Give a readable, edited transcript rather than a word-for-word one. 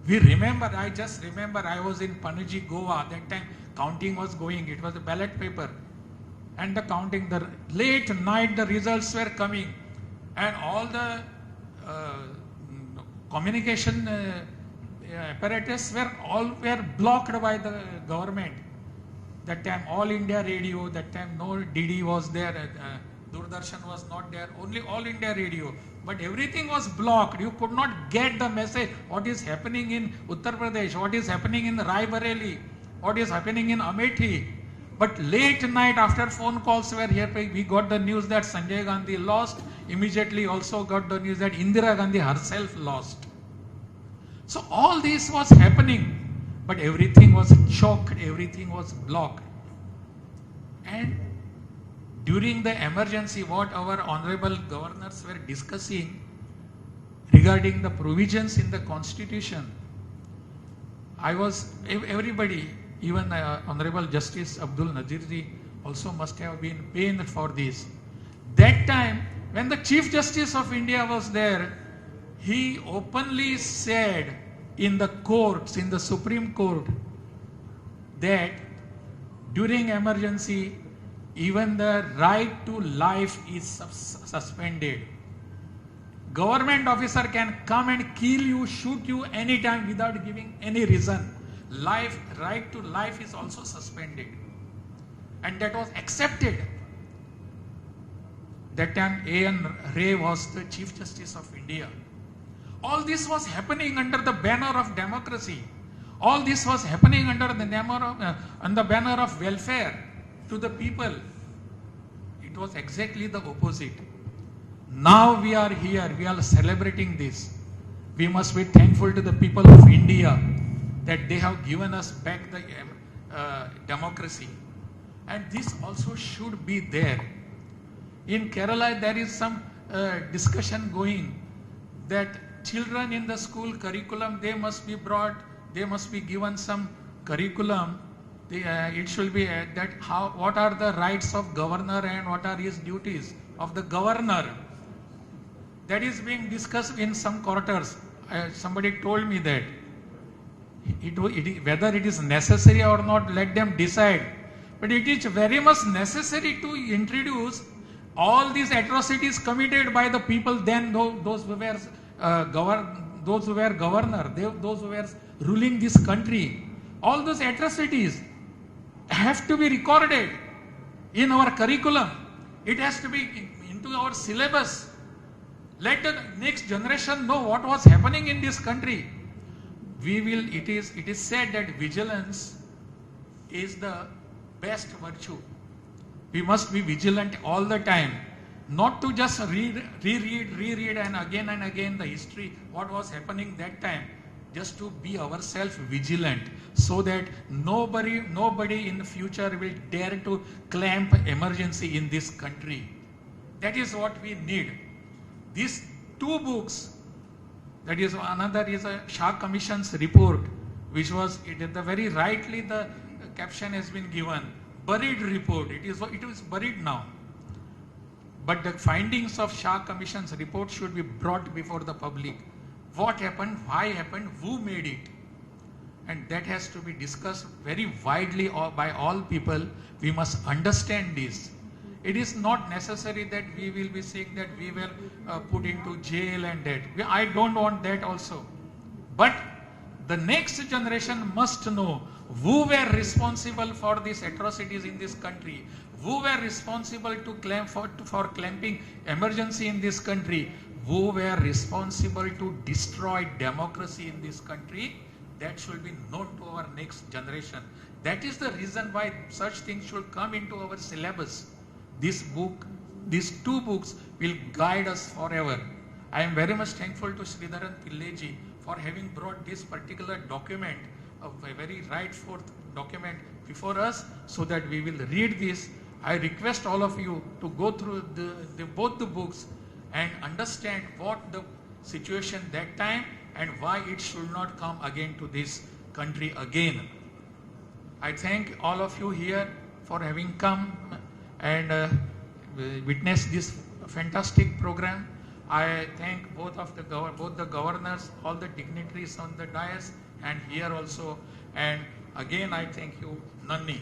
We remember, I just remember I was in Panaji, Goa. That time counting was going. It was a ballot paper. And the counting, the late night, the results were coming. And all the communication apparatus were blocked by the government. That time All India Radio, that time no DD was there, Doordarshan was not there, only All India Radio. But everything was blocked. You could not get the message, what is happening in Uttar Pradesh, what is happening in Rai Bareli, what is happening in Amethi. But late night after phone calls were here, we got the news that Sanjay Gandhi lost. Immediately also got the news that Indira Gandhi herself lost. So all this was happening. But everything was choked, everything was blocked. And during the emergency, what our honorable governors were discussing regarding the provisions in the constitution, everybody, even Honorable Justice Abdul Nazirji also must have been pained for this. That time, when the Chief Justice of India was there, he openly said in the courts, in the Supreme Court, that during emergency, even the right to life is suspended. Government officer can come and kill you, shoot you anytime without giving any reason. Right to life is also suspended. And that was accepted. That time A.N. Ray was the Chief Justice of India. All this was happening under the banner of democracy. All this was happening under the banner of welfare to the people. It was exactly the opposite. Now we are here, we are celebrating this. We must be thankful to the people of India that they have given us back the democracy. And this also should be there. In Kerala, there is some discussion going that children in the school curriculum, they must be given some curriculum. It should be that what are the rights of governor and what are his duties of the governor. That is being discussed in some quarters. Somebody told me that. Whether it is necessary or not, let them decide. But it is very much necessary to introduce all these atrocities committed by the people then, those who were governor, those who were ruling this country. All those atrocities have to be recorded in our curriculum. It has to be into our syllabus. Let the next generation know what was happening in this country. It is said that vigilance is the best virtue. We must be vigilant all the time, not to just reread and again the history, what was happening that time, just to be ourselves vigilant, so that nobody in the future will dare to clamp emergency in this country. That is what we need. These two books, that is, another is a Shah Commission's report, which was, very rightly the caption has been given, buried report. It is buried now. But the findings of Shah Commission's report should be brought before the public. What happened, why happened, who made it? And that has to be discussed very widely by all people. We must understand this. It is not necessary that we will be saying that we will put into jail and that. I don't want that also. But the next generation must know who were responsible for these atrocities in this country, who were responsible to claim for clamping emergency in this country, who were responsible to destroy democracy in this country. That should be known to our next generation. That is the reason why such things should come into our syllabus. This book, these two books will guide us forever. I am very much thankful to Sridharan Pilleji for having brought this particular document, a very right-forth document before us, so that we will read this. I request all of you to go through both the books and understand what the situation that time and why it should not come again to this country again. I thank all of you here for having come and witnessed this fantastic program. I thank both the governors, all the dignitaries on the dais and here also, and again I thank you, Nanni.